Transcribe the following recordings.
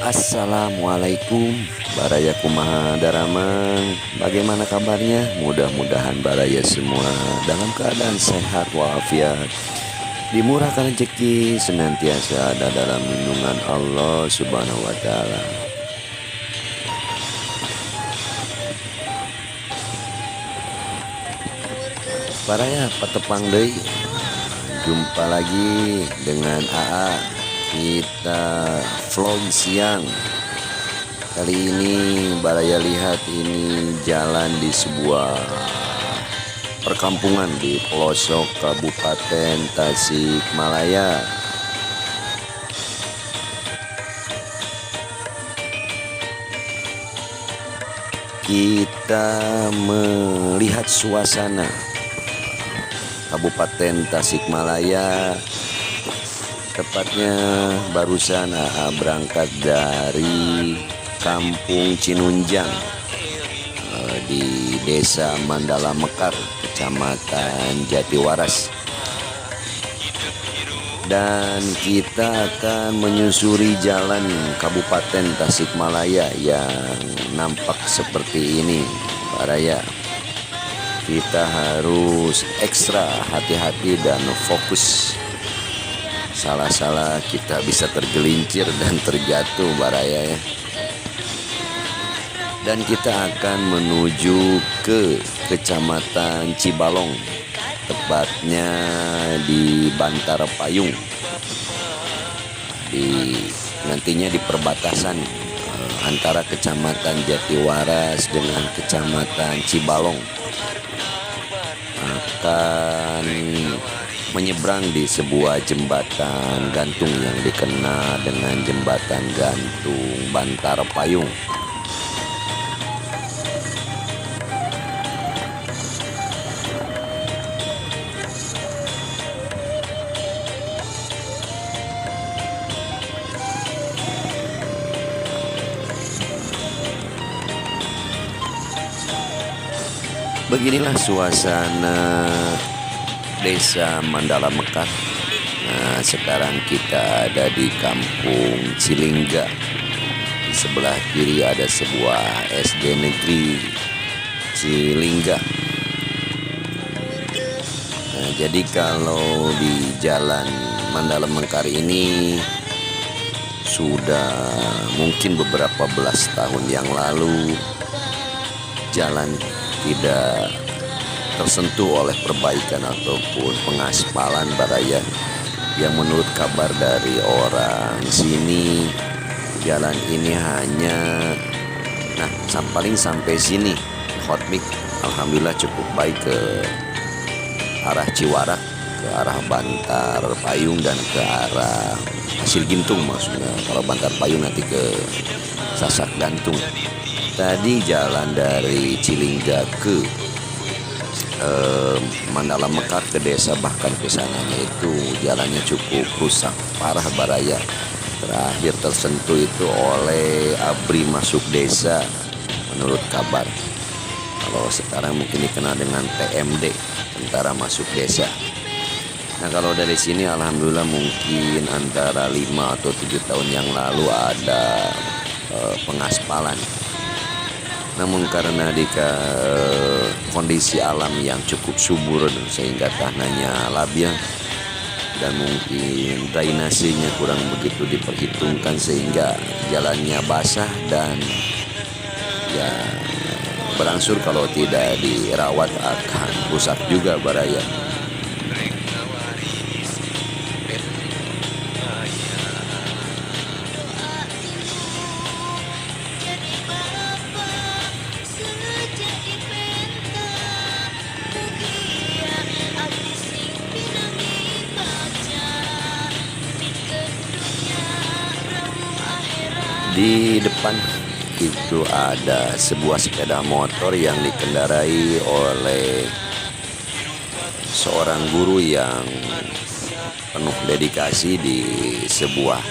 Assalamualaikum Baraya kumaha daramang. Bagaimana kabarnya? Mudah-mudahan Baraya semua dalam keadaan sehat walafiat, dimurahkan rezeki, senantiasa ada dalam lindungan Allah Subhanahu wa taala. Baraya patepang deui. Jumpa lagi dengan AA. Kita vlog siang. Kali ini Baraya lihat ini jalan di sebuah perkampungan di pelosok Kabupaten Tasikmalaya. Kita melihat suasana Kabupaten Tasikmalaya. Tepatnya barusan AA berangkat dari Kampung Cinunjang di Desa Mandala Mekar, Kecamatan Jatiwaras. Dan kita akan menyusuri jalan Kabupaten Tasikmalaya yang nampak seperti ini, Baraya. Kita harus ekstra hati-hati dan fokus. Salah-salah kita bisa tergelincir dan terjatuh, Baraya ya. Dan kita akan menuju ke Kecamatan Cibalong, tepatnya di Bantar Payung. Nantinya di perbatasan antara Kecamatan Jatiwaras dengan Kecamatan Cibalong. Akan menyeberang di sebuah jembatan gantung yang dikenal dengan jembatan gantung Bantar Payung. Beginilah suasana Desa Mandala Mekar. Nah, sekarang kita ada di Kampung Cilingga. Di sebelah kiri ada sebuah SD Negeri Cilingga. Nah, jadi kalau di Jalan Mandala Mekar ini sudah mungkin beberapa belas tahun yang lalu jalan tidak tersentuh oleh perbaikan ataupun pengaspalan, Baraya. Yang menurut kabar dari orang sini, jalan ini hanya paling sampai sini hot mix. Alhamdulillah cukup baik ke arah Ciwarak, ke arah Bantar Payung, dan ke arah Hasil Gintung maksudnya. Kalau Bantar Payung nanti ke Sasak Gantung. Tadi jalan dari Cilingga ke Mandala Mekar ke desa, bahkan ke sananya itu jalannya cukup rusak parah, Baraya. Terakhir tersentuh itu oleh ABRI masuk desa menurut kabar. Kalau sekarang mungkin dikenal dengan TMD, tentara masuk desa. Nah, kalau dari sini alhamdulillah mungkin antara 5 atau 7 tahun yang lalu ada pengaspalan. Namun karena kondisi alam yang cukup subur sehingga tanahnya labil dan mungkin drainasenya kurang begitu diperhitungkan sehingga jalannya basah dan ya berangsur kalau tidak dirawat akan rusak juga, Baraya. Di depan itu ada sebuah sepeda motor yang dikendarai oleh seorang guru yang penuh dedikasi di sebuah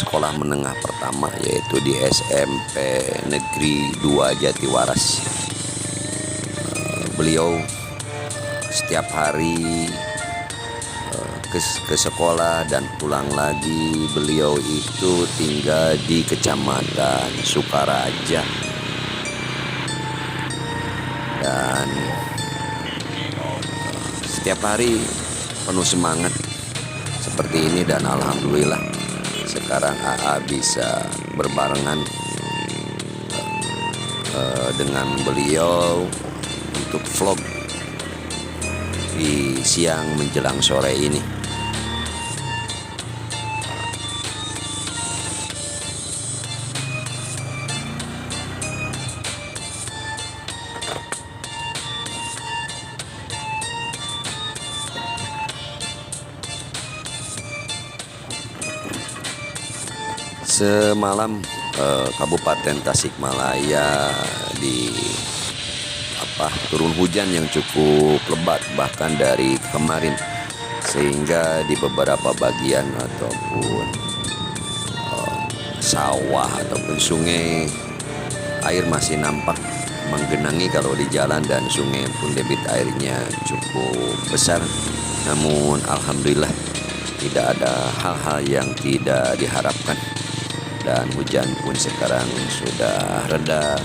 sekolah menengah pertama, yaitu di SMP Negeri 2 Jatiwaras. Beliau setiap hari ke sekolah dan pulang lagi. Beliau itu tinggal di Kecamatan Sukaraja, dan setiap hari penuh semangat seperti ini. Dan alhamdulillah sekarang AA bisa berbarengan dengan beliau untuk vlog di siang menjelang sore ini. Semalam Kabupaten Tasikmalaya turun hujan yang cukup lebat, bahkan dari kemarin, sehingga di beberapa bagian ataupun sawah ataupun sungai air masih nampak menggenangi kalau di jalan, dan sungai pun debit airnya cukup besar. Namun alhamdulillah tidak ada hal-hal yang tidak diharapkan, dan hujan pun sekarang sudah reda,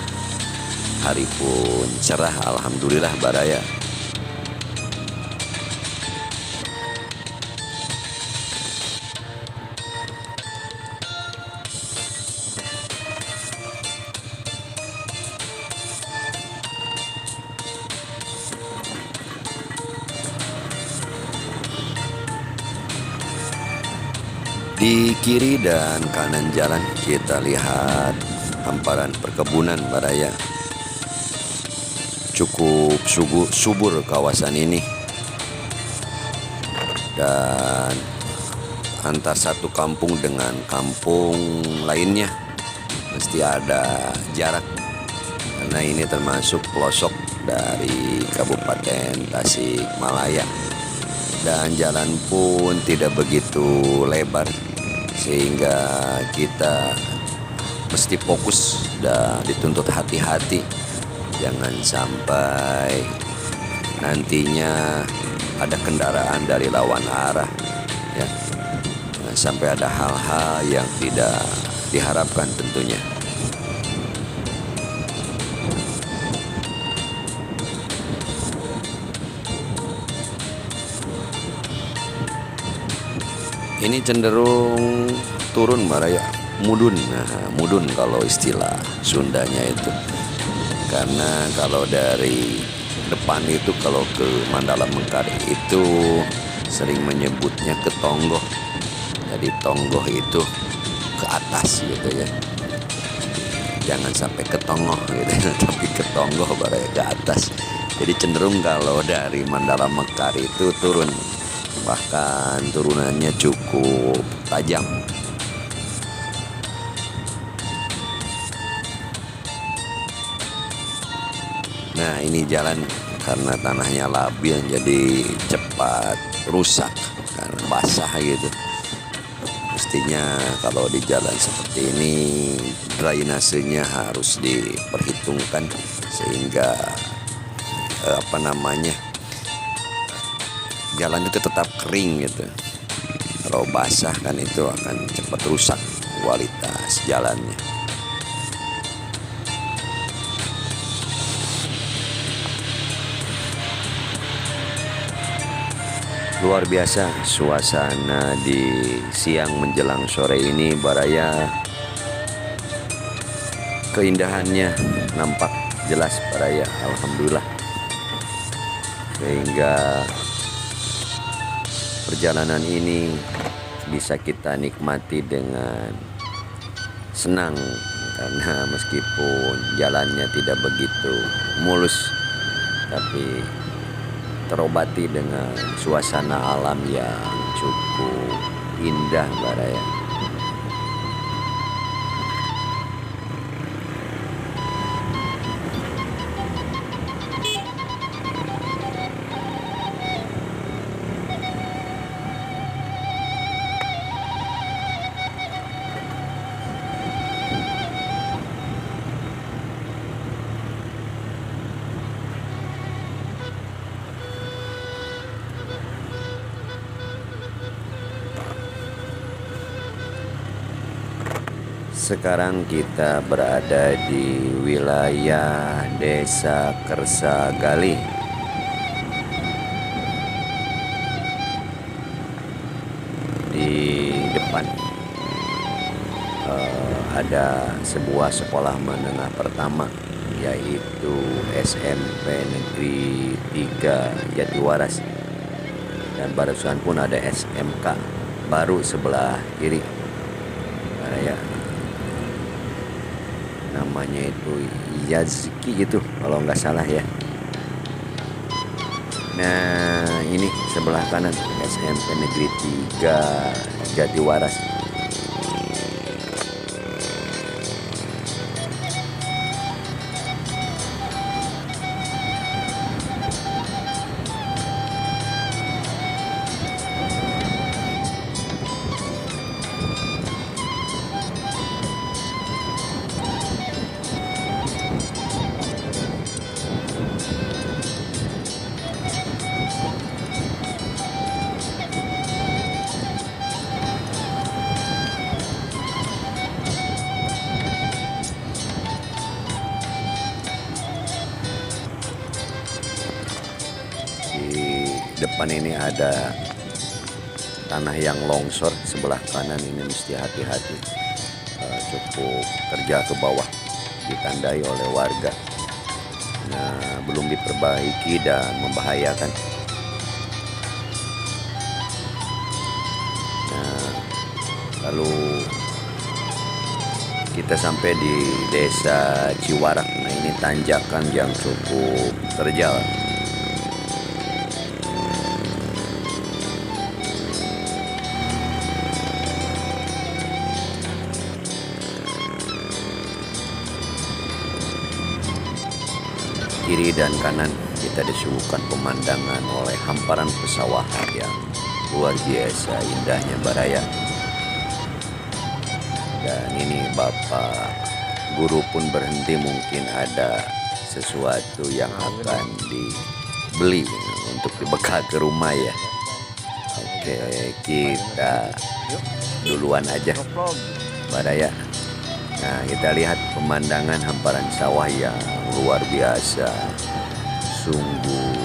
hari pun cerah, alhamdulillah baraya. Di kiri dan kanan jalan kita lihat hamparan perkebunan baraya. Cukup subur kawasan ini, dan antar satu kampung dengan kampung lainnya mesti ada jarak, karena ini termasuk pelosok dari Kabupaten Tasikmalaya, dan jalan pun tidak begitu lebar, sehingga kita mesti fokus dan dituntut hati-hati. Jangan sampai nantinya ada kendaraan dari lawan arah, ya. Jangan sampai ada hal-hal yang tidak diharapkan tentunya. Ini cenderung turun baraya, mudun. Nah, mudun kalau istilah Sundanya itu. Karena kalau dari depan itu, kalau ke Mandala Mengkari itu sering menyebutnya ke Tonggoh. Jadi Tonggoh itu ke atas gitu ya. Jangan sampai ke Tongoh gitu ya, tapi ke Tonggoh baraya ke atas. Jadi cenderung kalau dari Mandala Mengkari itu turun, bahkan turunannya cukup tajam. Nah, ini jalan karena tanahnya labil jadi cepat rusak karena basah gitu. Mestinya kalau di jalan seperti ini drainasenya harus diperhitungkan, sehingga jalan itu tetap kering gitu. Kalau basah kan itu akan cepat rusak kualitas jalannya. Luar biasa suasana di siang menjelang sore ini baraya. Keindahannya nampak jelas baraya, alhamdulillah. Sehingga perjalanan ini bisa kita nikmati dengan senang, karena meskipun jalannya tidak begitu mulus, tapi terobati dengan suasana alam yang cukup indah baraya. Sekarang kita berada di wilayah Desa Kersagali. Di depan ada sebuah sekolah menengah pertama, yaitu SMP Negeri 3 Jatiwaras, dan barusan pun ada SMK baru sebelah kiri. Ya, namanya itu Yazki gitu kalau nggak salah ya. Nah, ini sebelah kanan SMP Negeri 3 Jatiwaras. Di depan ini ada tanah yang longsor, sebelah kanan ini mesti hati-hati, cukup terjal ke bawah, ditandai oleh warga. Nah, belum diperbaiki dan membahayakan. Nah, lalu kita sampai di Desa Ciwarak. Nah, ini tanjakan yang cukup terjal. Kiri dan kanan kita disuguhkan pemandangan oleh hamparan pesawahan yang luar biasa indahnya Baraya. Dan ini Bapak guru pun berhenti, mungkin ada sesuatu yang akan dibeli untuk dibekal ke rumah ya. Oke, kita duluan aja Baraya. Nah, kita lihat pemandangan hamparan sawah yang luar biasa, sungguh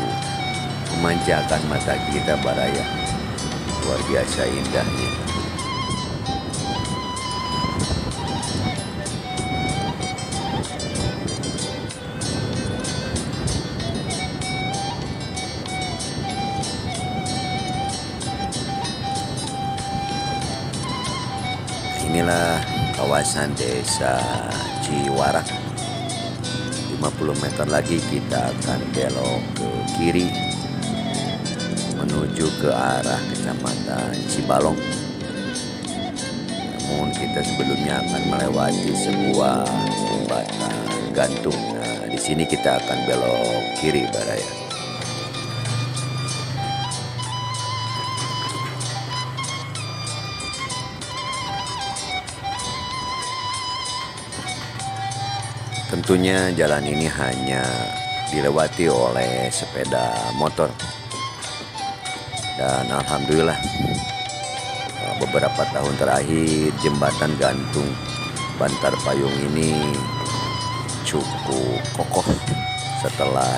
memanjakan mata kita Baraya, luar biasa indahnya. Inilah kawasan Desa Ciwarak. 50 meter lagi kita akan belok ke kiri menuju ke arah Kecamatan Cibalong. Namun kita sebelumnya akan melewati sebuah jembatan gantung. Nah, di sini kita akan belok kiri Baraya. Tentunya jalan ini hanya dilewati oleh sepeda motor. Dan alhamdulillah beberapa tahun terakhir jembatan gantung Bantar Payung ini cukup kokoh setelah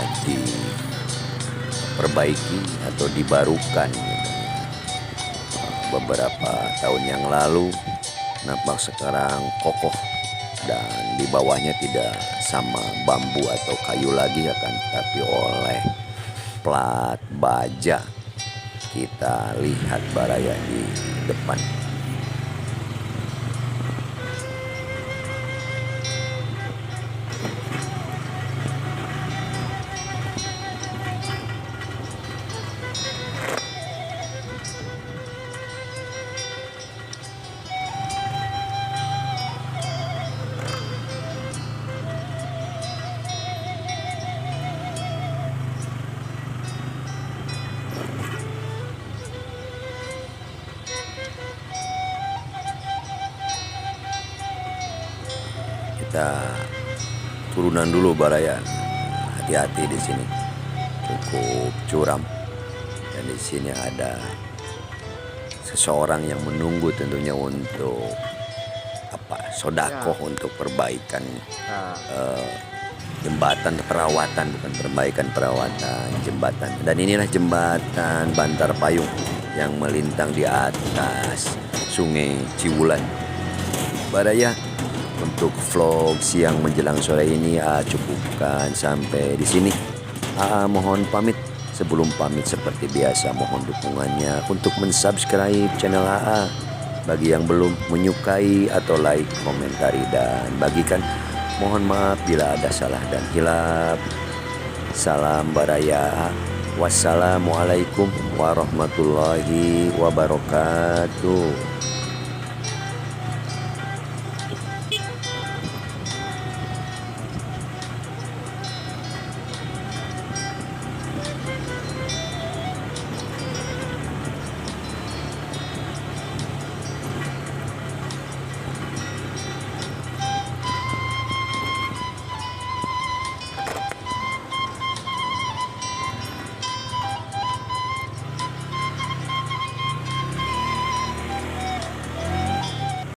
diperbaiki atau dibarukan gitu. Beberapa tahun yang lalu nampak sekarang kokoh, dan di bawahnya tidak sama bambu atau kayu lagi, akan tetapi oleh plat baja. Kita lihat Baraya di depan. Kita turunan dulu Baraya, hati-hati di sini, cukup curam, dan di sini ada seseorang yang menunggu tentunya untuk sodakoh untuk perbaikan Nah, jembatan perawatan, bukan perbaikan, perawatan jembatan. Dan inilah jembatan Bantar Payung yang melintang di atas Sungai Ciwulan. Baraya, untuk vlog siang menjelang sore ini cukupkan sampai di sini. Mohon pamit. Sebelum pamit seperti biasa, mohon dukungannya untuk mensubscribe channel AA. Bagi yang belum, menyukai atau like, komentari, dan bagikan. Mohon maaf bila ada salah dan hilaf. Salam Baraya. Wassalamualaikum warahmatullahi wabarakatuh.